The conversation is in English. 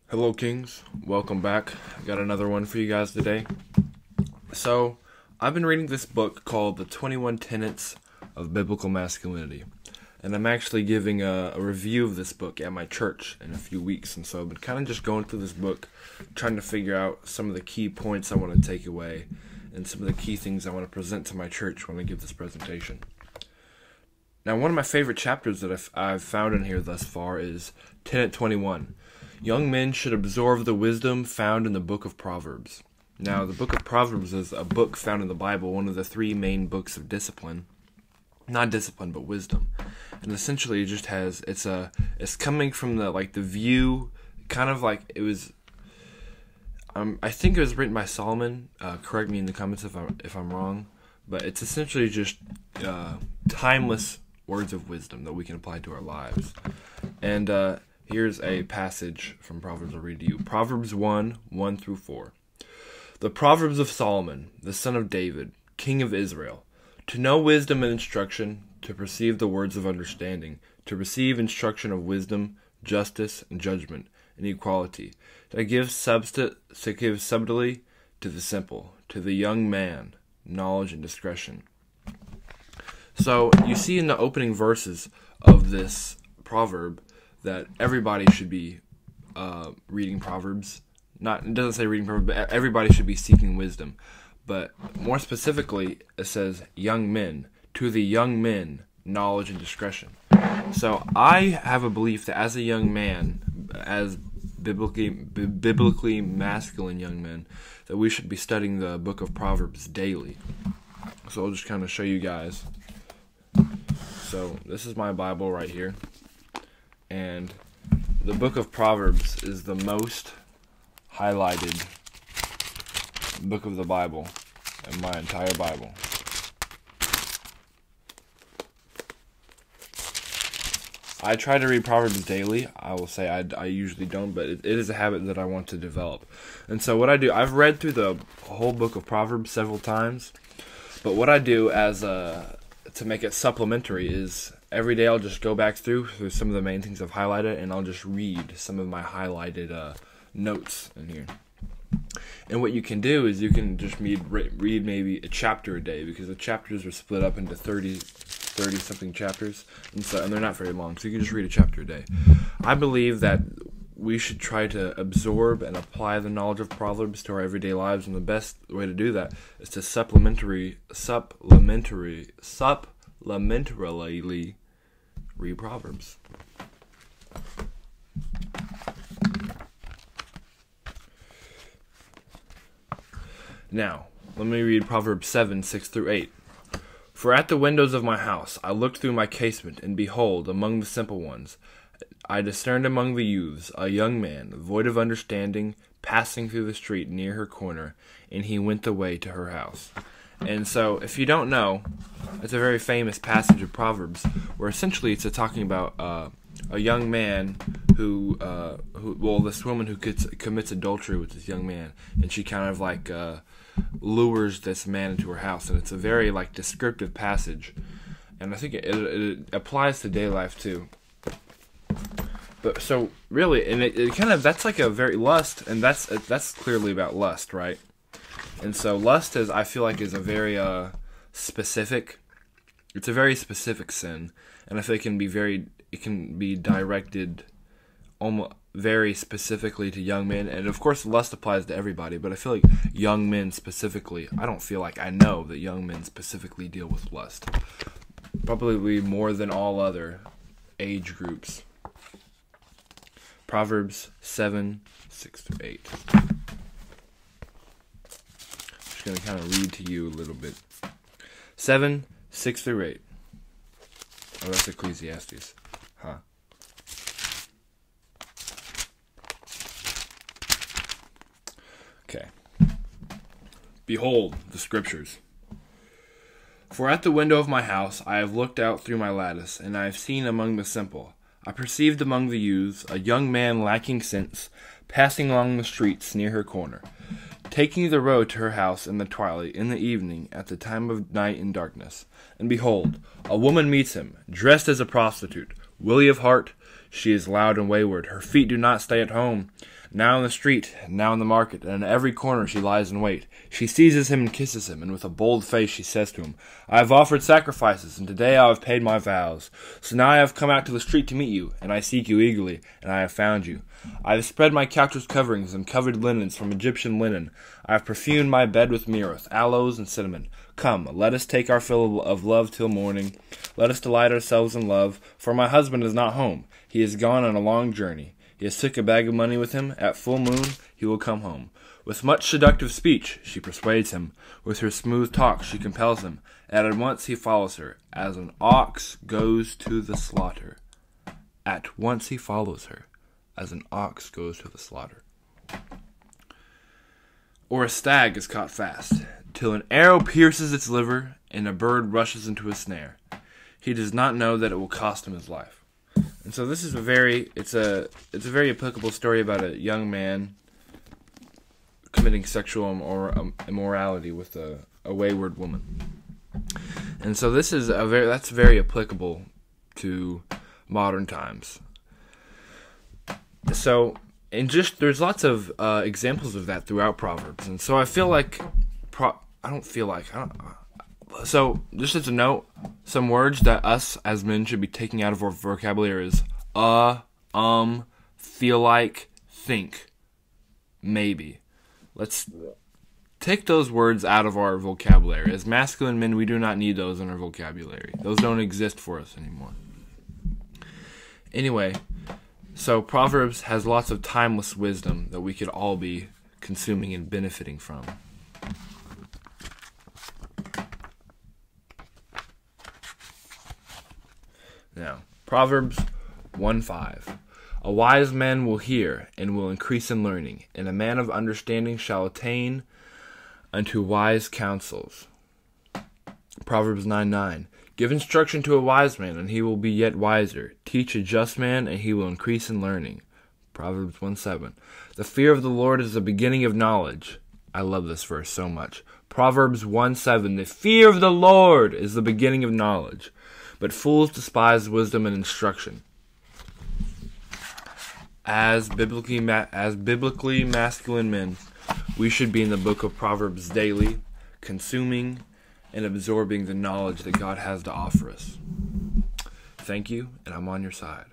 Hello Kings, welcome back. I got another one for you guys today. So, I've been reading this book called The 21 Tenets of Biblical Masculinity. And I'm actually giving a review of this book at my church in a few weeks. And so I've been kind of just going through this book, trying to figure out some of the key points I want to take away, and some of the key things I want to present to my church when I give this presentation. Now, one of my favorite chapters that I've found in here thus far is Tenet 21. Young men should absorb the wisdom found in the book of Proverbs. Now, the book of Proverbs is a book found in the Bible, one of the three main books of discipline. Not discipline, but wisdom. And essentially it just has, it's coming from the view, kind of like it was, I think it was written by Solomon. Correct me in the comments if I'm wrong. But it's essentially just timeless words of wisdom that we can apply to our lives. And here's a passage from Proverbs I'll read to you. Proverbs 1 through 4. The Proverbs of Solomon, the son of David, king of Israel, to know wisdom and instruction, to perceive the words of understanding, to receive instruction of wisdom, justice, and judgment, and equality, to give subtlety to the simple, to the young man, knowledge and discretion. So, you see in the opening verses of this proverb that everybody should be reading Proverbs. It doesn't say reading Proverbs, but everybody should be seeking wisdom. But more specifically, it says young men, to the young men, knowledge and discretion. So I have a belief that as a young man, as biblically masculine young men, that we should be studying the book of Proverbs daily. So I'll just kind of show you guys. So this is my Bible right here. And the book of Proverbs is the most highlighted book of the Bible in my entire Bible. I try to read Proverbs daily. I will say I usually don't, but it is a habit that I want to develop. And so what I do, I've read through the whole book of Proverbs several times, but what I do to make it supplementary is every day I'll just go back through some of the main things I've highlighted, and I'll just read some of my highlighted notes in here. And what you can do is you can just read maybe a chapter a day, because the chapters are split up into 30 something chapters, and they're not very long, so you can just read a chapter a day. I believe that we should try to absorb and apply the knowledge of Proverbs to our everyday lives, and the best way to do that is to supplementarily read Proverbs. Now, let me read Proverbs 7:6 through 8. For at the windows of my house I looked through my casement, and behold, among the simple ones, I discerned among the youths a young man, void of understanding, passing through the street near her corner, and he went away to her house. And so, if you don't know, it's a very famous passage of Proverbs, where essentially it's talking about a young man who this woman who commits adultery with this young man, and she kind of lures this man into her house, and it's a very descriptive passage, and I think it applies to day life too. But so really, and it kind of, that's like a very lust, and that's clearly about lust, right? And so lust is, I feel like, is a very specific. It's a very specific sin, and I feel it can be directed almost very specifically to young men, and of course lust applies to everybody, but I feel like young men specifically, I know that young men specifically deal with lust, probably more than all other age groups. Proverbs 7:6 through 8. Just going to kind of read to you a little bit. 7:6 through 8. Oh, that's Ecclesiastes. Huh. Okay. Behold the scriptures. For at the window of my house I have looked out through my lattice, and I have seen among the simple. I perceived among the youths a young man lacking sense, passing along the streets near her corner, taking the road to her house in the twilight, in the evening, at the time of night in darkness. And behold, a woman meets him, dressed as a prostitute, willy of heart. She is loud and wayward. Her feet do not stay at home. Now in the street, now in the market, and in every corner she lies in wait. She seizes him and kisses him, and with a bold face she says to him, I have offered sacrifices, and today I have paid my vows. So now I have come out to the street to meet you, and I seek you eagerly, and I have found you. I have spread my couch with coverings and covered linens from Egyptian linen. I have perfumed my bed with myrrh, aloes, and cinnamon. Come, let us take our fill of love till morning. Let us delight ourselves in love, for my husband is not home. He is gone on a long journey. He has took a bag of money with him. At full moon he will come home. With much seductive speech she persuades him. With her smooth talk she compels him. And at once he follows her, as an ox goes to the slaughter. At once he follows her, as an ox goes to the slaughter. Or a stag is caught fast, till an arrow pierces its liver, and a bird rushes into a snare. He does not know that it will cost him his life. And so this is a very applicable story about a young man committing sexual immorality with a wayward woman. And so this is that's very applicable to modern times. So there's lots of examples of that throughout Proverbs. And so I feel like So, just as a note, some words that us as men should be taking out of our vocabulary is feel like, think, maybe. Let's take those words out of our vocabulary. As masculine men, we do not need those in our vocabulary. Those don't exist for us anymore. Anyway, so Proverbs has lots of timeless wisdom that we could all be consuming and benefiting from. Now, Proverbs 1:5. A wise man will hear and will increase in learning, and a man of understanding shall attain unto wise counsels. Proverbs 9:9. Give instruction to a wise man, and he will be yet wiser. Teach a just man, and he will increase in learning. Proverbs 1:7. The fear of the Lord is the beginning of knowledge. I love this verse so much. Proverbs 1:7. The fear of the Lord is the beginning of knowledge, but fools despise wisdom and instruction. As biblically masculine men, we should be in the book of Proverbs daily, consuming and absorbing the knowledge that God has to offer us. Thank you, and I'm on your side.